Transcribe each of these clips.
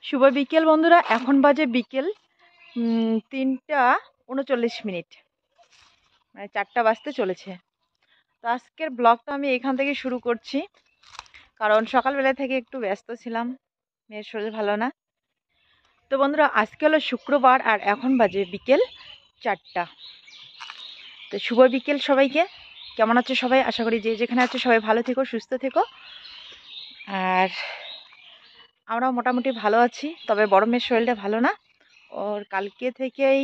শুভ বিকেল বন্ধুরা, এখন বাজে বিকেল 3টা 39, মানে 4টা বাজতে চলেছে। তো আজকের ব্লগটা আমি এখান থেকে শুরু করছি, কারণ সকালবেলা থেকে একটু ব্যস্ত ছিলাম, মেয়ের শরীর ভালো না। তো বন্ধুরা, আজকে হলো শুক্রবার আর এখন বাজে বিকেল 4টা। তো শুভ বিকেল সবাইকে। কেমন আছো সবাই? আশা করি যে যেখানে আছো সবাই ভালো থেকো, সুস্থ থেকো। আর আমরাও মোটামুটি ভালো আছি, তবে বড় মেয়ের শরীরটা ভালো না। ওর কালকে থেকেই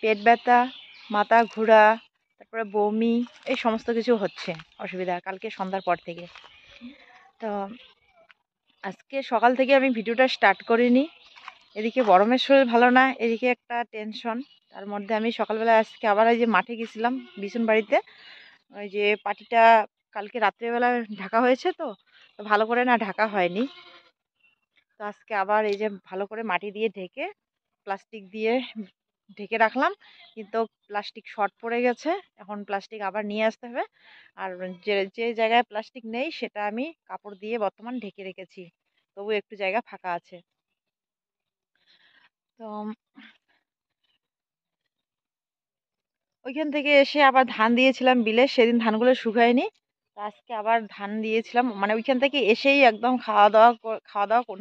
পেট ব্যথা, মাথা ঘোরা, তারপরে বমি, এই সমস্ত কিছু হচ্ছে অসুবিধা কালকে সন্ধ্যার পর থেকে। তো আজকে সকাল থেকে আমি ভিডিওটা স্টার্ট করিনি। এদিকে বড় মেয়ের শরীর ভালো না, এদিকে একটা টেনশন। তার মধ্যে আমি সকালবেলা আজকে আবার এই যে মাঠে গেছিলাম বিছুন বাড়িতে। ওই যে পাটিটা কালকে রাত্রেবেলা ঢাকা হয়েছে, তো ভালো করে না ঢাকা হয়নি। তো আজকে আবার এই যে ভালো করে মাটি দিয়ে ঢেকে প্লাস্টিক দিয়ে ঢেকে রাখলাম, কিন্তু প্লাস্টিক শর্ট পড়ে গেছে। এখন প্লাস্টিক আবার নিয়ে আসতে হবে। আর যে যে জায়গায় প্লাস্টিক নেই সেটা আমি কাপড় দিয়ে বর্তমান ঢেকে রেখেছি, তবু একটু জায়গা ফাঁকা আছে। তো ওইখান থেকে এসে আবার ধান দিয়েছিলাম বিলে, সেদিন ধানগুলো শুকায়নি। তো আজকে আবার ধান দিয়েছিলাম, মানে ওইখান থেকে এসেই একদম খাওয়া দাওয়া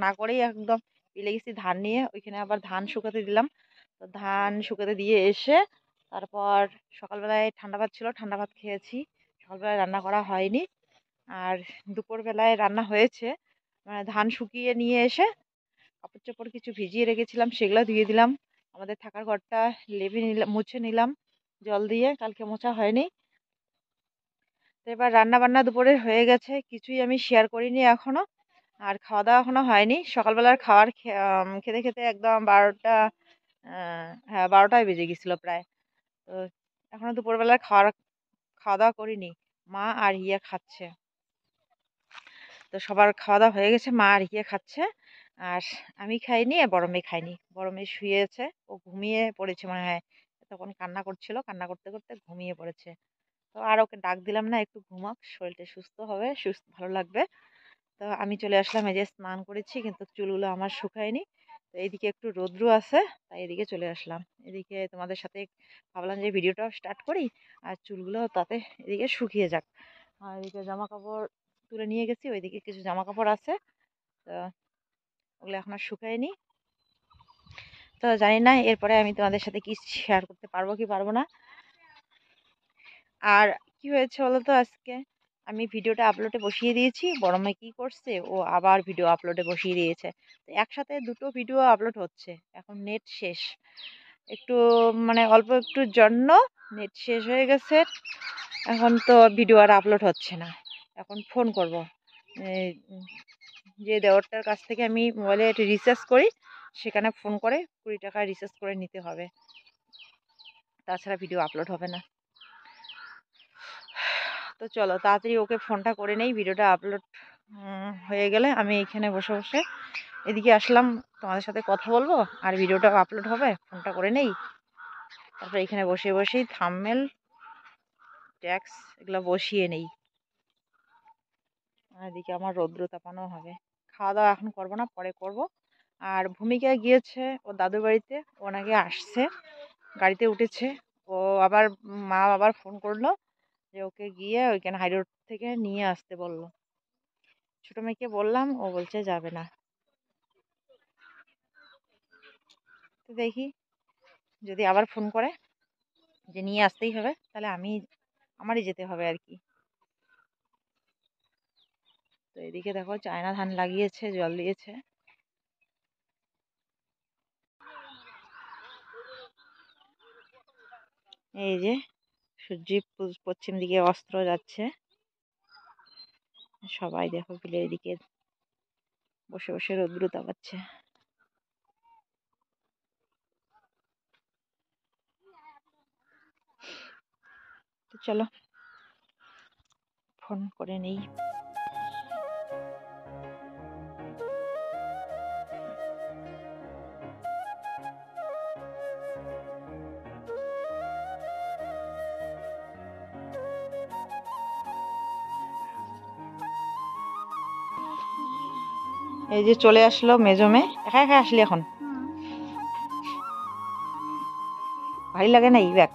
না করেই একদম বিলে গেছি ধান নিয়ে। ওইখানে আবার ধান শুকাতে দিলাম। তো ধান শুকাতে দিয়ে এসে তারপর সকালবেলায় ঠান্ডা ভাত ছিল, ঠান্ডা ভাত খেয়েছি। সকালবেলায় রান্না করা হয়নি। আর দুপুরবেলায় রান্না হয়েছে, মানে ধান শুকিয়ে নিয়ে এসে কাপড় চোপড় কিছু ভিজিয়ে রেখেছিলাম, সেগুলো ধুয়ে দিলাম। আমাদের থাকার ঘরটা লেপে নিলাম, মুছে নিলাম জল দিয়ে, কালকে মোছা হয়নি। তো এবার রান্না বান্না দুপুরে হয়ে গেছে, কিছুই আমি শেয়ার করিনি এখনো। আর খাওয়া দাওয়া এখনো হয়নি। সকালবেলার খাবার খেতে খেতে একদম 12টা, হ্যাঁ 12টায় বেজে গেছিলো প্রায়। তো এখনো দুপুরবেলার খাওয়া দাওয়া করিনি। মা আর ইয়ে খাচ্ছে। তো সবার খাওয়া দাওয়া হয়ে গেছে, মা আর ইয়ে খাচ্ছে। আর আমি খাইনি, আর বড় মেয়ে খাইনি। বড় মেয়ে শুয়েছে, ও ঘুমিয়ে পড়েছে মনে হয়। তখন কান্না করছিল, কান্না করতে করতে ঘুমিয়ে পড়েছে। তো আর ওকে ডাক দিলাম না, একটু ঘুমাক, শরীরটা সুস্থ হবে, সুস্থ ভালো লাগবে। তো আমি চলে আসলাম, এই যে স্নান করেছি কিন্তু চুলগুলো আমার শুকায়নি। তো এইদিকে একটু রৌদ্র আছে, তাই এদিকে চলে আসলাম। এদিকে তোমাদের সাথে ভাবলাম যে ভিডিওটা স্টার্ট করি, আর চুলগুলো তাতে এদিকে শুকিয়ে যাক। আর এদিকে জামা কাপড় তুলে নিয়ে গেছি, ওইদিকে কিছু জামা কাপড় আছে। তো ওগুলো এখন আর শুকায়নি। তো জানি না এরপরে আমি তোমাদের সাথে কি শেয়ার করতে পারবো কি পারবো না। আর কি হয়েছে বলো তো, আজকে আমি ভিডিওটা আপলোডে বসিয়ে দিয়েছি। বড় মেয়ে কি করছে, ও আবার ভিডিও আপলোডে বসিয়ে দিয়েছে। তো একসাথে দুটো ভিডিও আপলোড হচ্ছে। এখন নেট শেষ, একটু মানে অল্প একটুর জন্য নেট শেষ হয়ে গেছে। এখন তো ভিডিও আর আপলোড হচ্ছে না। এখন ফোন করব, যে দেওরটার কাছ থেকে আমি মোবাইলে রিচার্জ করি, সেখানে ফোন করে 20 টাকা রিচার্জ করে নিতে হবে, তাছাড়া ভিডিও আপলোড হবে না। তো চলো তাড়াতাড়ি ওকে ফোনটা করে নেই, ভিডিওটা আপলোড হয়ে গেলে আমি এখানে বসে বসে এদিকে আসলাম, তোমাদের সাথে কথা বলবো আর ভিডিওটা আপলোড হবে। ফোনটা করে নেই, তারপরে এখানে বসে বসেই থাম্বনেল, ট্যাক্স এগুলো বসিয়ে নেই। এদিকে আমার রৌদ্র তাপানো হবে। খাওয়া দাওয়া এখন করবো না, পরে করব। আর ভূমিকা গিয়েছে ও দাদুর বাড়িতে, ও নাকি আসছে, গাড়িতে উঠেছে। ও আবার মা আবার ফোন করলো যে ওকে গিয়ে ওইখানে হাইরোড থেকে নিয়ে আসতে বললো। ছোট মেয়েকে বললাম, ও বলছে যাবে না। তো দেখি, যদি আবার ফোন করে যে নিয়ে আসতেই হবে, তাহলে আমারই যেতে হবে আর কি। তো এদিকে দেখো চায়না ধান লাগিয়েছে, জল দিয়েছে। এই যে সূর্য পশ্চিম দিকে অস্ত যাচ্ছে। সবাই দেখো বিলের দিকে বসে বসে রৌদ্র তাপাচ্ছে। তো চলো ফোন করে নেই। এই যে চলে আসলো মেজমে। একা একা আসলি এখন? ভারী লাগে না এই ব্যাগ?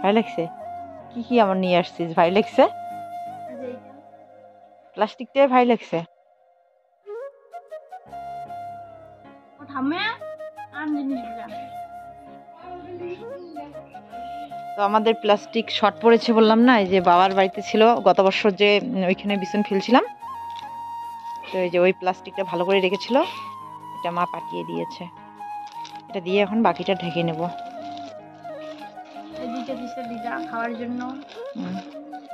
ভারী লাগছে? কি কি আমার নিয়ে আসছিস? ভারী লাগছে? প্লাস্টিকটাই ভারী লাগছে। তো আমাদের প্লাস্টিক শর্ট পড়েছে বললাম না, এই যে বাবার বাড়িতে ছিল গত বছর যে ওইখানে বিছন ফেলছিলাম, তো এই যে ওই প্লাস্টিকটা ভালো করে রেখেছিল, এটা মা পাঠিয়ে দিয়েছে। এটা দিয়ে এখন বাকিটা ঢেকে নেব খাওয়ার জন্য।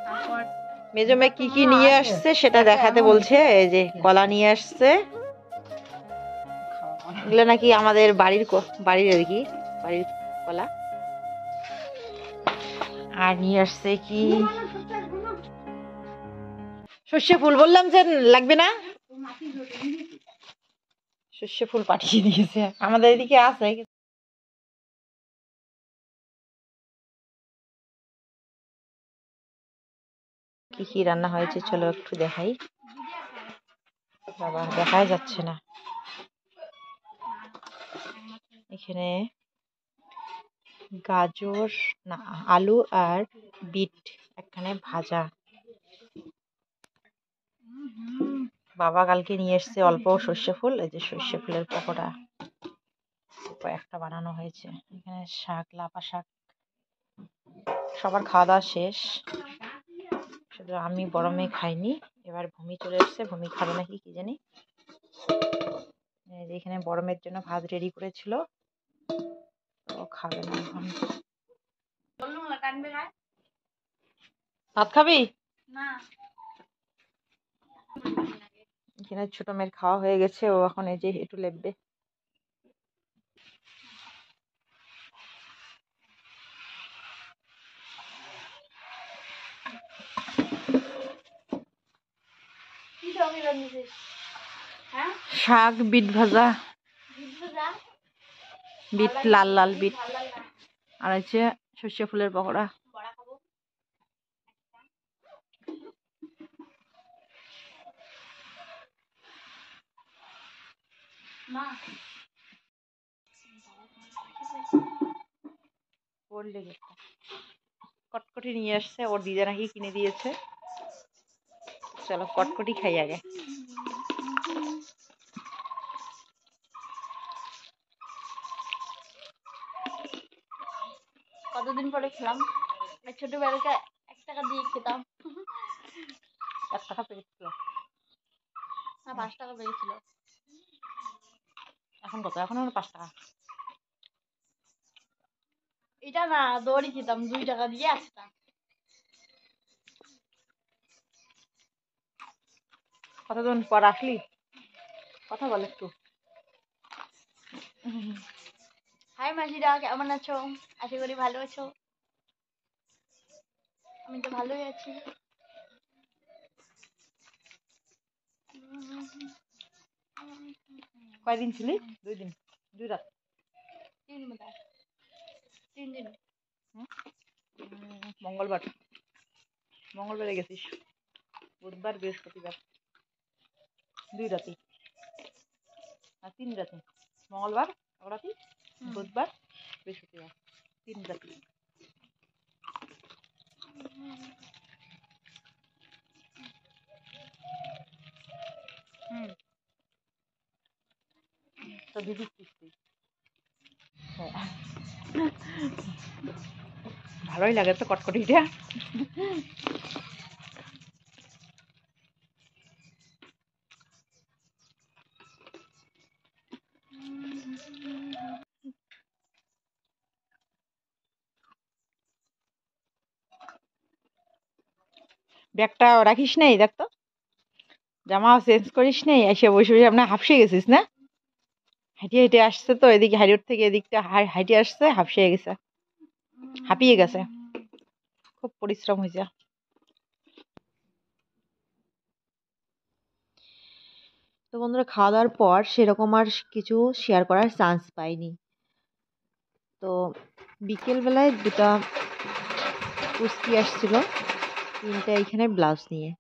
তারপর মেজমে কি কি নিয়ে আসছে সেটা দেখাতে বলছে। এই যে কলা নিয়ে আসছে, এগুলো নাকি আমাদের বাড়ির আর কি বাড়ির কলা। আর নিয়ে আসছে কি সর্ষে ফুল, বললাম যে লাগবে না, সর্ষে ফুল পাঠিয়ে দিয়েছে। আমাদের এদিকে আছে। কি কি রান্না হয়েছে চলো একটু দেখাই। বাবা দেখাই যাচ্ছে না। এখানে গাজর না আলু আর বিট একখানে ভাজা। বাবা কালকে নিয়ে এসছে অল্প সর্ষে ফুল, এই যে সর্ষে ফুলের পকোড়া কয়েকটা বানানো হয়েছে। এখানে শাক, লাপা শাক। সবার খাওয়া দাওয়া শেষ, শুধু আমি বড় মেয়ে খাইনি। এবার ভূমি চলে এসছে, ভূমি খাবে নাকি কি জানি। এখানে বড় মেয়ের জন্য ভাত রেডি করেছিল, ও খাবে না এখন। ভাত খাবি না? এখানে ছোট মেয়ের খাওয়া হয়ে গেছে, ও এখন এই যে একটু লেববে। শাক, বিট ভাজা, বিট লাল লাল বিট, আর হচ্ছে সর্ষে ফুলের পকোড়া। কটকটি নিয়ে আসছে, ওর দিদা নাকি কিনে দিয়েছে। চলো কটকটি খাই আগে। কতদিন পরে খেলাম। ছোটবেলাকে 1 টাকা দিয়ে খেতাম। 1 টাকা পেয়েছিল না 5 টাকা পেয়েছিল। এখন কত? এখন 5 টাকা। এটা না দড়ি খেতাম 2 টাকা দিয়ে আসতাম। কতদিন পর আসলি? কথা বল একটু। হাই মাসিরা, কেমন আছো? আশা করি ভালো আছো। আমি তো ভালোই আছি। কয়দিন ছিলি? 2 দিন, 2 রাত, 3 দিন। মঙ্গলবারে গেছিস, বুধবার বৃহস্পতিবার 2 রাতি আর 3 রাতি। মঙ্গলবার 1 রাতি, বুধবার বৃহস্পতিবার 3 রাতি। তো দিদি ভালোই লাগে তো কটকটিটা। ব্যাগটা রাখিস নাই, দেখ তো জামা চেঞ্জ করিস নাই, এসে বসে বসে আপনার হাঁপসে গেছিস না? হাঁটে হেঁটে আসছে তো এদিকে, হাইরোড থেকে এদিকটা হাঁটে আসছে, হাঁপিয়ে গেছে, খুব পরিশ্রম হয়েছে। তো বন্ধুরা খাওয়া দাওয়ার পর সেরকম আর কিছু শেয়ার করার চান্স পাইনি। তো বিকেলবেলায় 2টা কুস্তি আসছিল, 3টা এইখানে ব্লাউজ নিয়ে।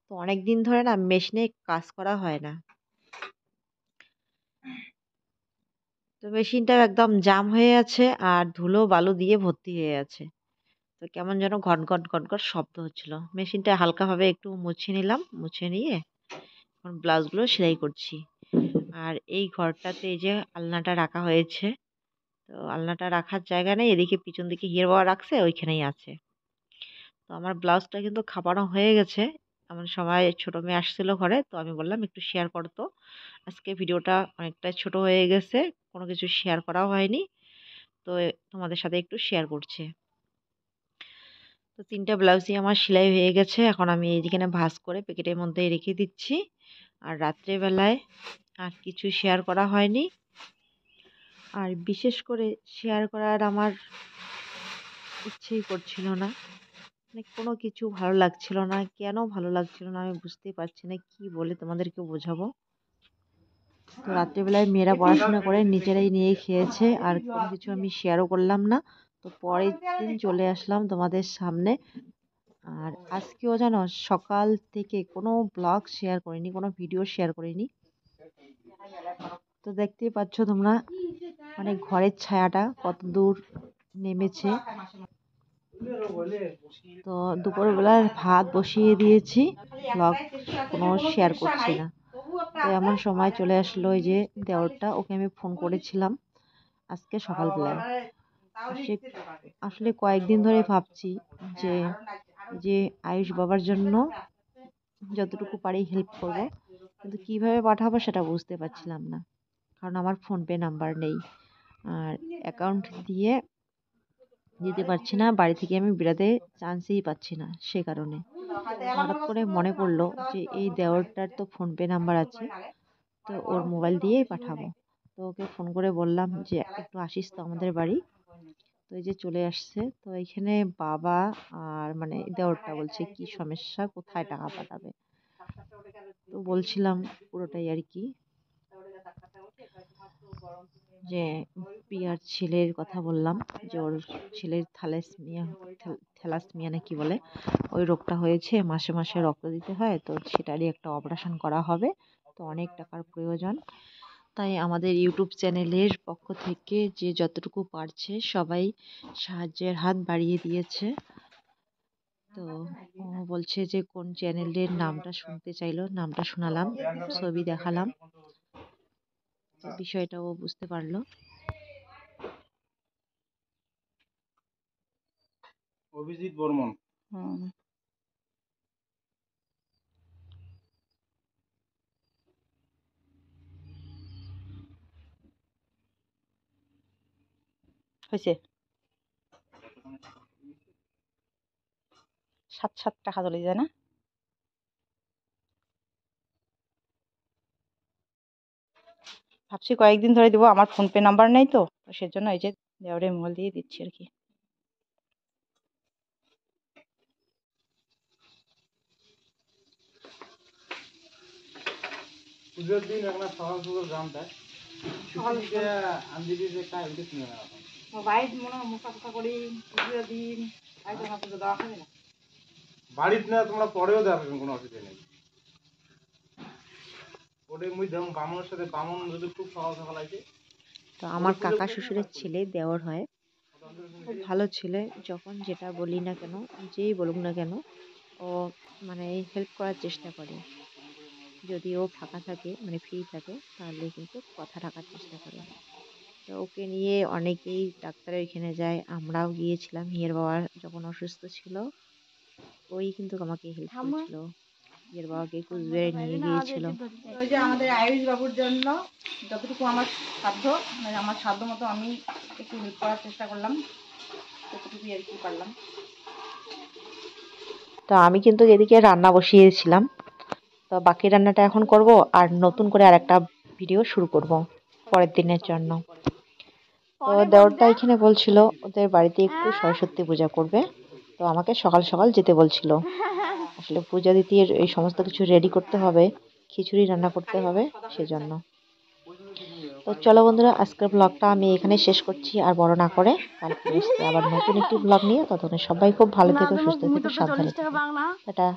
তো অনেক দিন ধরে না মেশিনে কাজ করা হয় না, তো মেশিনটাও একদম জাম হয়ে আছে আর ধুলো বালু দিয়ে ভর্তি হয়ে আছে। তো কেমন যেন ঘট ঘট শব্দ হচ্ছিল। মেশিনটা হালকাভাবে একটু মুছে নিলাম, মুছে নিয়ে এখন ব্লাউজগুলো সেলাই করছি। আর এই ঘরটাতে এই যে আলনাটা রাখা হয়েছে, তো আলনাটা রাখার জায়গা নেই, এদিকে পিছন দিকে হিয়ার বাবা রাখছে, ওইখানেই আছে। তো আমার ব্লাউজটা কিন্তু খাপানো হয়ে গেছে। এমন সময় ছোট মেয়ে আসছিল ঘরে, তো আমি বললাম একটু শেয়ার করো তো। আজকে ভিডিওটা অনেকটা ছোট হয়ে গেছে, কোনো কিছু শেয়ার করাও হয়নি, তো তোমাদের সাথে একটু শেয়ার করছি। তো ৩টা ব্লাউজই আমার সেলাই হয়ে গেছে। এখন আমি এইখানে ভাঁজ করে প্যাকেটের মধ্যে রেখে দিচ্ছি। আর রাত্রেবেলায় আর কিছু শেয়ার করা হয়নি। আর বিশেষ করে শেয়ার করার আমার ইচ্ছেই করছিল না, মানে কোনো কিছু ভালো লাগছিল না। কেন ভালো লাগছিল না আমি বুঝতেই পারছি না, কি বলে তোমাদেরকে বোঝাবো। তো রাত্রেবেলায় মেয়েরা পড়াশোনা করে নিজেরাই নিয়ে খেয়েছে, আর কোনো কিছু আমি শেয়ারও করলাম না। তো পরের দিন চলে আসলাম তোমাদের সামনে। আর আজকেও জানো সকাল থেকে কোনো ব্লগ শেয়ার করিনি, কোনো ভিডিও শেয়ার করিনি। তো দেখতেই পাচ্ছ তোমরা, মানে ঘরের ছায়াটা কত দূর নেমেছে। তো দুপুরবেলার ভাত বসিয়ে দিয়েছি, ব্লগ কোনো শেয়ার করছি না। তো এমন সময় চলে আসলো ওই যে দেওরটা, ওকে আমি ফোন করেছিলাম আজকে সকালবেলায়। আসলে কয়েকদিন ধরে ভাবছি যে যে আয়ুষ বাবার জন্য যতটুকু পারি হেল্প করব, কিন্তু কিভাবে পাঠাবো সেটা বুঝতে পারছিলাম না, কারণ আমার ফোনপে নাম্বার নেই আর অ্যাকাউন্ট দিয়ে দিতে পারছি না। বাড়ি থেকে আমি বেরোতে চান্সই পাচ্ছি না, সে কারণে হঠাৎ করে মনে পড়লো যে এই দেওরটার তো ফোনপে নাম্বার আছে, তো ওর মোবাইল দিয়েই পাঠাবো। তো ওকে ফোন করে বললাম যে একটু আসিস তো আমাদের বাড়ি। তো এই যে চলে আসছে। তো এখানে বাবা আর মানে দেওরটা বলছে কি সমস্যা, কোথায় টাকা পাঠাবে। তো বলছিলাম পুরোটাই আর কি, যে প্রিয়ার ছেলের কথা বললাম, যে ওর ছেলের থ্যালাসমিয়া না কি বলে, ওই রোগটা হয়েছে, মাসে মাসে রক্ত দিতে হয়, তো সেটারই একটা অপারেশন করা হবে, তো অনেক টাকার প্রয়োজন। তাই আমাদের ইউটিউব চ্যানেলের পক্ষ থেকে যে যতটুকু পারছে সবাই সাহায্যের হাত বাড়িয়ে দিয়েছে। তো ও বলছে যে কোন চ্যানেলের নামটা শুনতে চাইলো, নামটা শোনালাম, ছবি দেখালাম, তো বিষয়টা ও বুঝতে পারলো। অভিজিৎ বর্মন। হয়েছে 7 টাকা চলে যায় না। ভাবছি কয়েকদিন ধরে দিব, আমার ফোনপে নাম্বার নেই, তো সেজন্য এই যে দেওয়ারে মোবাইল দিয়ে দিচ্ছি আর কি। পুজোর দিন আমরা সকাল সকাল গ্রামটায় সকাল থেকে আন্দিকে যে কাজ হইতে শুনে না এখন বাইর মনে হয় মুখা ফুকা করি পুজোর দিন আই তো না পুজো দেওয়া হবে না। বাড়িতে না তোমরা পরেও দেওয়া কোনো অসুবিধা নেই। ওটাই মুই দেব বামনের সাথে, বামন যদি খুব সকাল সকাল আছে। তো আমার কাকা শ্বশুরের ছেলে দেওর হয়, খুব ভালো ছেলে। যখন যেটা বলি না কেন, যেই বলুক না কেন, ও মানে হেল্প করার চেষ্টা করে। যদি ও ফাঁকা থাকে মানে ফ্রি থাকে তাহলে কিন্তু কথা রাখার চেষ্টা করে। তো ওকে নিয়ে অনেকেই ডাক্তারের এখানে যায়, আমরাও গিয়েছিলাম। হিয়ার বাবার যখন অসুস্থ ছিল ওই কিন্তু আমাকে হেল্প করেছিল, হিয়ার বাবাকে কুচবিহারে নিয়ে গিয়েছিল। ওই যে আমাদের আয়ুষ বাবুর জন্য যতটুকু আমার সাধ্য, মানে আমার সাধ্য মতো আমি একটু হেল্প করার চেষ্টা করলাম, যতটুকুই আর কি পারলাম। তো আমি কিন্তু এদিকে রান্না বসিয়েছিলাম, তো বাকি রান্নাটা এখন করব, আর নতুন করে আরেকটা ভিডিও শুরু করব পরের দিনের জন্য। তো দেওরটা এখানে বলছিল ওদের বাড়িতে একটু সরস্বতী পূজা করবে, তো আমাকে সকাল সকাল যেতে বলছিল। আসলে পূজা দিতে এই সমস্ত কিছু রেডি করতে হবে, খিচুড়ি রান্না করতে হবে, সেজন্য। তো চলো বন্ধুরা, আজকের ব্লগটা আমি এখানে শেষ করছি, আর বড় না করে। কালকে আসছে আবার নতুন একটি ব্লগ নিয়ে, ততক্ষণ সবাই খুব ভালো থেকো, সুস্থ থেকো, সাবধানে থেকো। টাটা।